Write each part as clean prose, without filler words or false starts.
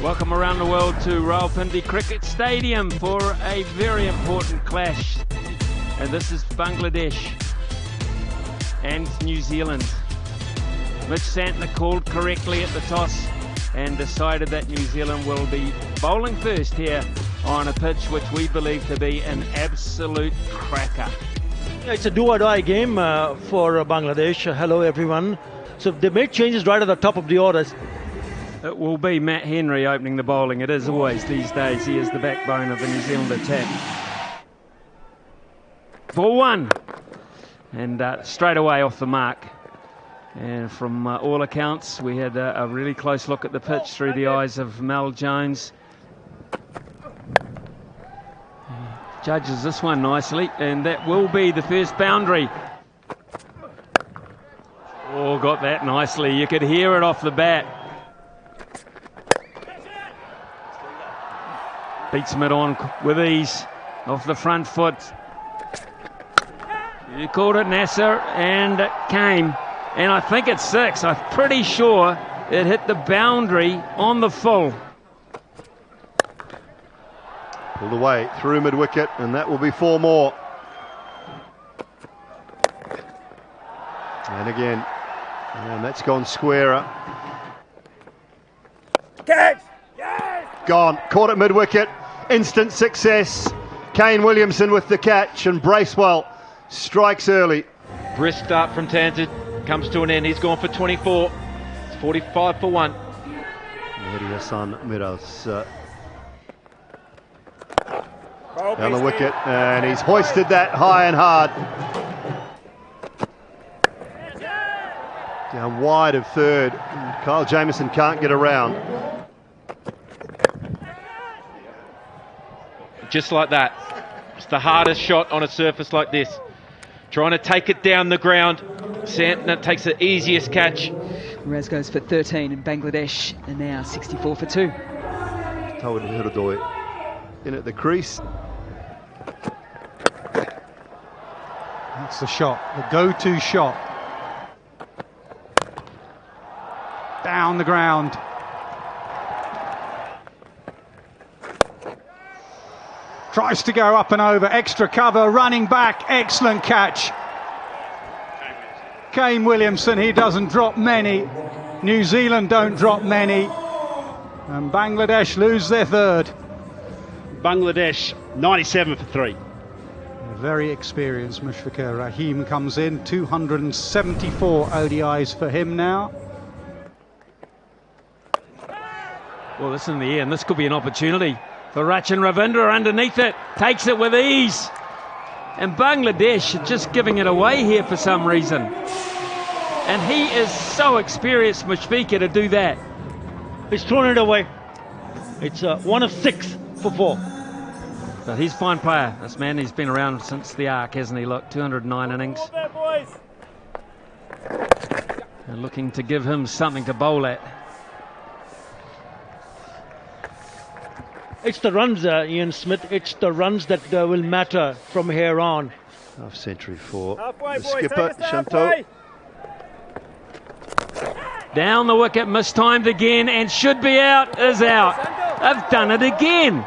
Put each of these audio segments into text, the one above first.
Welcome around the world to Rawalpindi Cricket Stadium for a very important clash. And this is Bangladesh and New Zealand. Mitch Santner called correctly at the toss and decided that New Zealand will be bowling first here on a pitch which we believe to be an absolute cracker. It's a do-or-die game for Bangladesh. Hello everyone. So they made changes right at the top of the orders. It will be Matt Henry opening the bowling. It is always these days. He is the backbone of the New Zealand attack. Ball one. And straight away off the mark. And from all accounts, we had a really close look at the pitch through the eyes of Mel Jones. Judges this one nicely, and that will be the first boundary. Oh, got that nicely. You could hear it off the bat. Beats him it on with ease, off the front foot. You called it, Nasser, and it came. And I think it's six. I'm pretty sure it hit the boundary on the full. Pulled away through mid-wicket, and that will be four more. And again, and that's gone squarer. Catch! Yes! Gone, caught at mid-wicket, instant success. Kane Williamson with the catch, and Bracewell strikes early. Brisk start from Townsend, comes to an end. He's gone for 24. It's 45 for one. Mehdi Hassan Miraz down the wicket, and he's hoisted that high and hard. Down wide of third. Kyle Jamieson can't get around. Just like that. It's the hardest shot on a surface like this. Trying to take it down the ground. Santner takes the easiest catch. Raz goes for 13 in Bangladesh, and now 64 for 2. Tawid Hirdoy in at the crease. That's the shot, the go-to shot. Down the ground. Tries to go up and over, extra cover, running back, excellent catch. Kane Williamson, he doesn't drop many. New Zealand don't drop many. And Bangladesh lose their third. Bangladesh 97 for 3. A very experienced Mushfiqur Rahim comes in, 274 ODIs for him now. Well, this in the air, and this could be an opportunity for Rachin Ravindra underneath it. Takes it with ease. And Bangladesh are just giving it away here for some reason. And he is so experienced, Mushfiqur, to do that. He's thrown it away. It's 1 of 6 for 4. But he's a fine player, this man. He's been around since the arc, hasn't he? Look, 209 innings. And looking to give him something to bowl at. It's the runs, Ian Smith. It's the runs that will matter from here on. Half century for Halfway, the boys, skipper, take us Shanto. Down the wicket, mistimed again, and should be out, is out. I've done it again.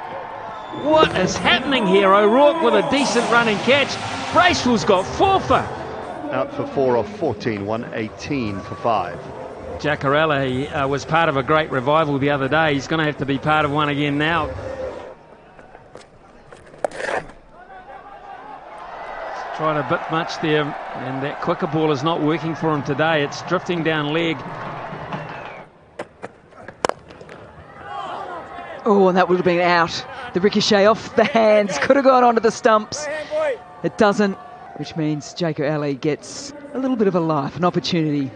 What is happening here? O'Rourke with a decent running catch. Bracewell's got 4 for. Out for 4 off 14, 118 for 5. Jacarella, he was part of a great revival the other day. He's going to have to be part of one again now. Tried a bit much there, and that quicker ball is not working for him today. It's drifting down leg. Oh, and that would have been out. The ricochet off the hands, could have gone onto the stumps. It doesn't, which means Jacob Ali gets a little bit of a life, an opportunity.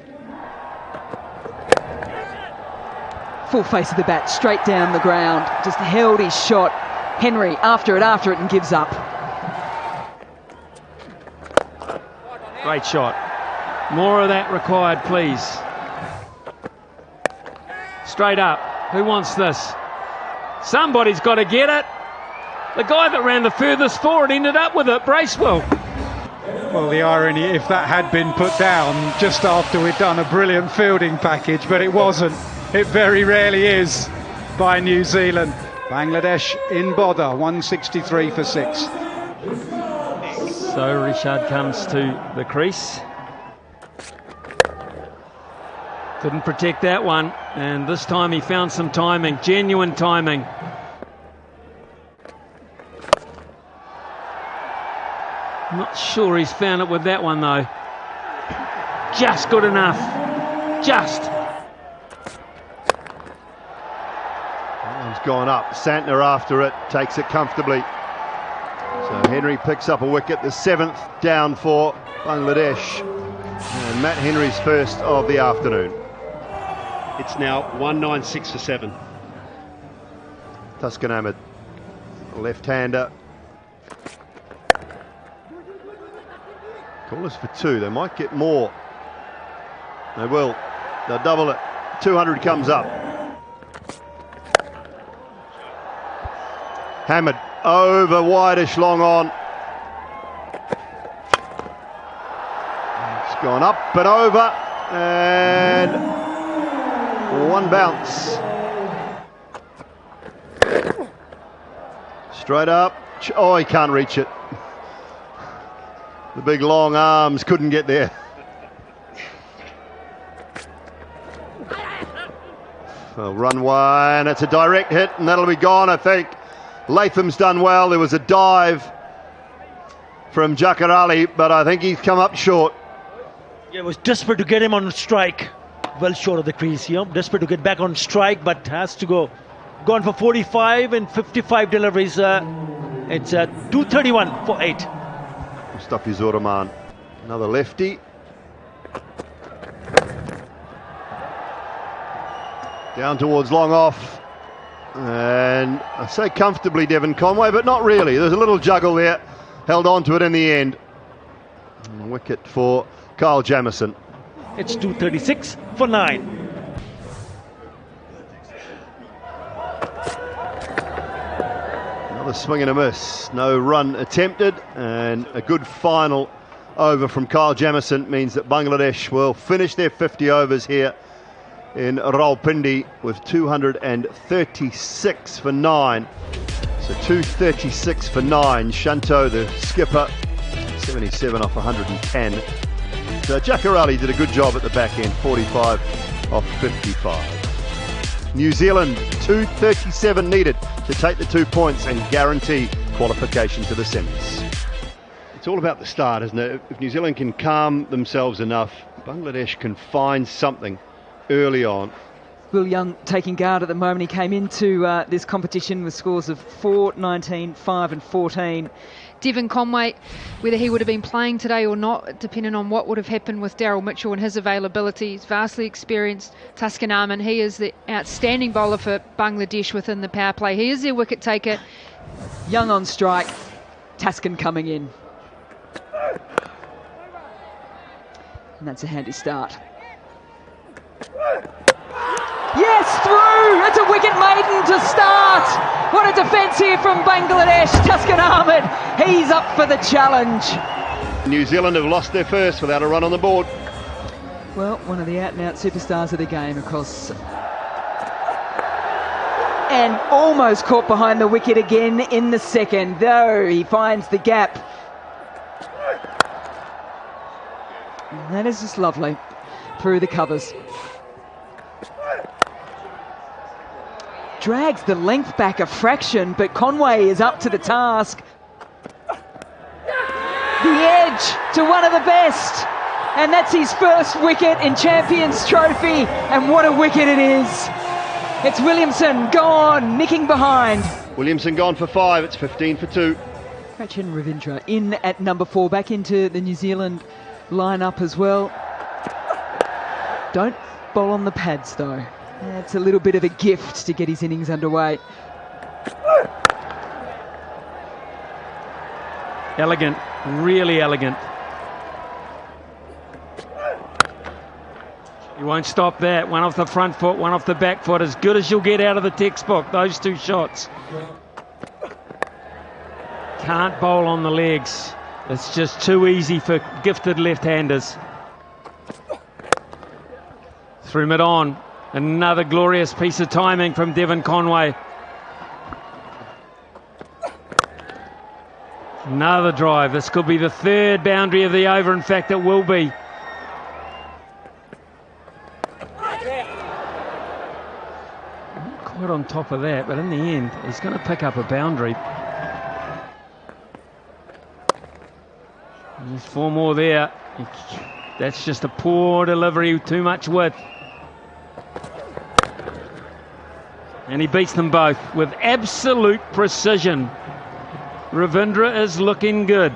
Full face of the bat, straight down the ground. Just held his shot. Henry after it, and gives up. Great shot. More of that required, please. Straight up. Who wants this? Somebody's got to get it. The guy that ran the furthest forward ended up with it, Bracewell. Well, the irony, if that had been put down just after we'd done a brilliant fielding package, but it wasn't. It very rarely is. by New Zealand. Bangladesh in bother, 163 for 6. So Richard comes to the crease. Couldn't protect that one, and this time he found some timing, genuine timing. Not sure he's found it with that one though. Just good enough. Just. That one's gone up. Santner after it, takes it comfortably. So Henry picks up a wicket, the 7th down for Bangladesh. And Matt Henry's first of the afternoon. It's now 196 for 7. Tuscan Ahmed, left-hander. Call us for 2. They might get more. They will. They'll double it. 200 comes up. Hammered over, wideish, long on. It's gone up and over, and one bounce. Straight up. Oh, he can't reach it. The big long arms couldn't get there. Well, run one, it's a direct hit, and that'll be gone, I think. Latham's done well. There was a dive from Jakar Ali, but I think he's come up short. Yeah, it was desperate to get him on strike. Well short of the crease, desperate to get back on strike, but has to go. Gone for 45 and 55 deliveries. It's 231 for 8. Mustafizur Rahman, another lefty. Down towards long off. And I say comfortably Devon Conway, but not really. There's a little juggle there. Held on to it in the end. And wicket for Kyle Jamieson. It's 236 for 9. Another swing and a miss. No run attempted, and a good final over from Kyle Jamieson means that Bangladesh will finish their 50 overs here in Rawalpindi with 236 for 9. So 236 for 9. Shanto, the skipper, 77 off 110. So Jakar Ali did a good job at the back end, 45 off 55. New Zealand, 237 needed to take the 2 points and guarantee qualification to the semis. It's all about the start, isn't it? If New Zealand can calm themselves enough, Bangladesh can find something early on. Will Young taking guard at the moment. He came into this competition with scores of 4, 19, 5 and 14. Devon Conway, whether he would have been playing today or not, depending on what would have happened with Daryl Mitchell and his availability. He's vastly experienced. Tuscan Ahmed, he is the outstanding bowler for Bangladesh within the power play. He is their wicket taker. Young on strike, Tuscan coming in. And that's a handy start. Yes, through! It's a wicket maiden to start! What a defence here from Bangladesh. Tuscan Ahmed, he's up for the challenge. New Zealand have lost their first without a run on the board. Well, one of the out-and-out superstars of the game, of course. And almost caught behind the wicket again in the second, though he finds the gap. And that is just lovely. Through the covers. Drags the length back a fraction, but Conway is up to the task. The edge to one of the best. And that's his first wicket in Champions Trophy. And what a wicket it is. It's Williamson gone, nicking behind. Williamson gone for 5, it's 15 for 2. Rachin Ravindra in at number 4, back into the New Zealand lineup as well. Don't bowl on the pads though. That's a little bit of a gift to get his innings underway. Elegant, really elegant. You won't stop that. One off the front foot, one off the back foot. As good as you'll get out of the textbook, those 2 shots. Can't bowl on the legs. It's just too easy for gifted left-handers. Through mid-on. Another glorious piece of timing from Devon Conway. Another drive. This could be the third boundary of the over. In fact, it will be. Quite on top of that, but in the end, he's going to pick up a boundary. There's 4 more there. That's just a poor delivery, too much width. And he beats them both with absolute precision. Ravindra is looking good.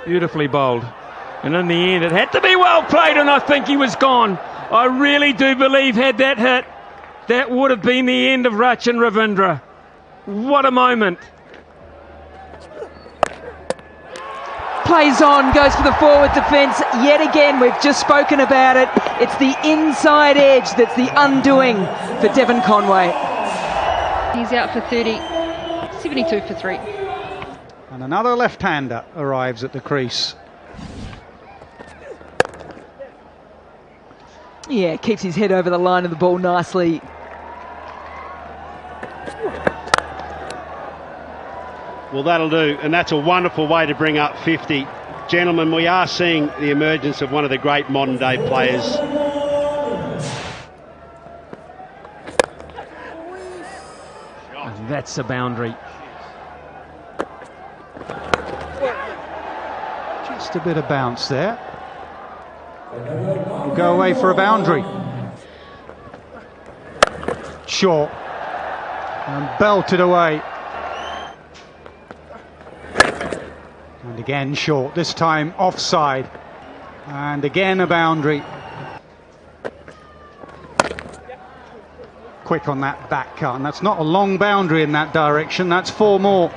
Beautifully bowled. And in the end, it had to be well played, and I think he was gone. I really do believe had that hit, that would have been the end of Rachin Ravindra. What a moment. Plays on, goes for the forward defence. Yet again, we've just spoken about it. It's the inside edge that's the undoing for Devon Conway. He's out for 30, 72 for 3. And another left-hander arrives at the crease. Yeah, keeps his head over the line of the ball nicely. Well, that'll do, and that's a wonderful way to bring up 50. Gentlemen, we are seeing the emergence of one of the great modern-day players. And that's a boundary. Just a bit of bounce there. Will go away for a boundary. Short. And belted away. And again short, this time offside. And again a boundary. Quick on that back cut, and that's not a long boundary in that direction, that's 4 more.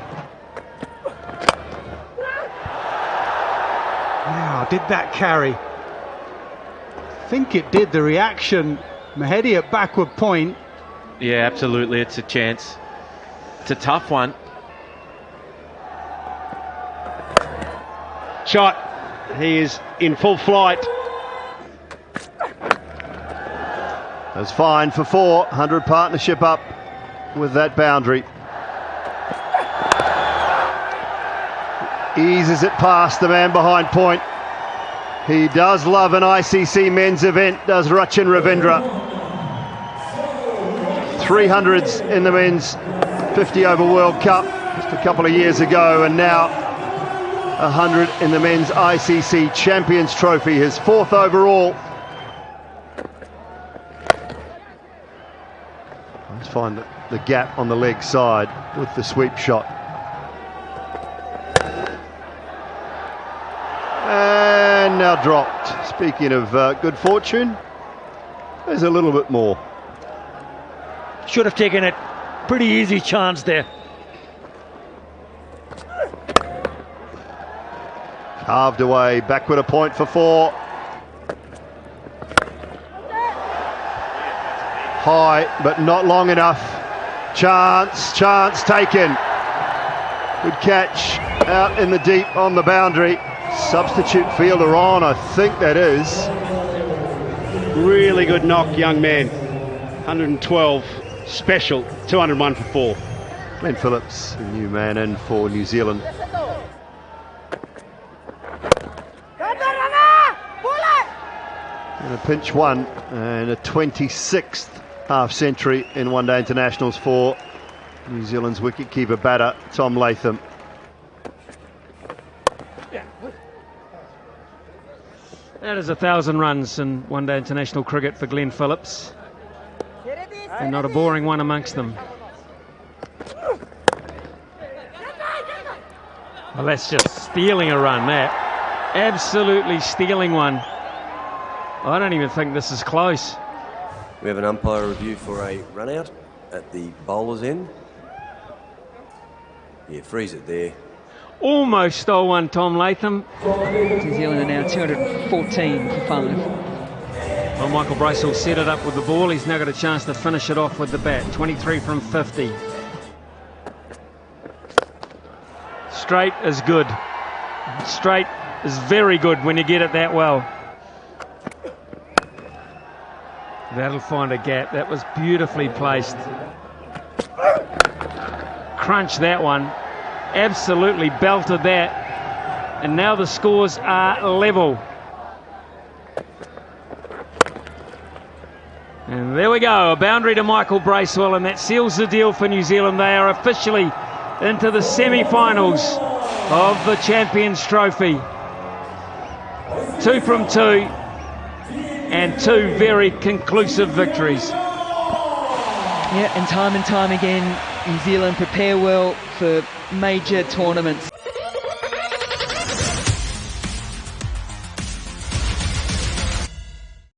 Now, did that carry? I think it did. The reaction, Mahedi at backward point. Yeah, absolutely, it's a chance. It's a tough one. Shot. He is in full flight. That's fine for 4. 100 partnership up with that boundary. Eases it past the man behind point. He does love an ICC men's event, does Rachin Ravindra. 300s in the men's 50 over World Cup just a couple of years ago, and now 100 in the men's ICC Champions Trophy, his 4th overall. Let's find the gap on the leg side with the sweep shot. And now dropped. Speaking of good fortune, there's a little bit more. Should have taken it. Pretty easy chance there. Carved away, backward a point for 4. High, but not long enough. Chance taken. Good catch out in the deep on the boundary. Substitute fielder on, I think that is. Really good knock, young man. 112, special, 201 for 4. Glenn Phillips, a new man in for New Zealand. And a pinch one, and a 26th half century in one-day internationals for New Zealand's wicketkeeper batter, Tom Latham. That is 1,000 runs in one-day international cricket for Glenn Phillips. And not a boring one amongst them. Well, that's just stealing a run, that. Absolutely stealing one. I don't even think this is close. We have an umpire review for a run out at the bowler's end. Yeah, freeze it there. Almost stole one, Tom Latham. New Zealand are now 214 for 5. Well, Michael Bracewell set it up with the ball. He's now got a chance to finish it off with the bat. 23 from 50. Straight is good. Straight is very good when you get it that well. That'll find a gap. That was beautifully placed. Crunch that one. Absolutely belted that. And now the scores are level. And there we go, a boundary to Michael Bracewell, and that seals the deal for New Zealand. They are officially into the semi-finals of the Champions Trophy. 2 from 2, and 2 very conclusive victories. Yeah, and time again, New Zealand prepare well for major tournaments.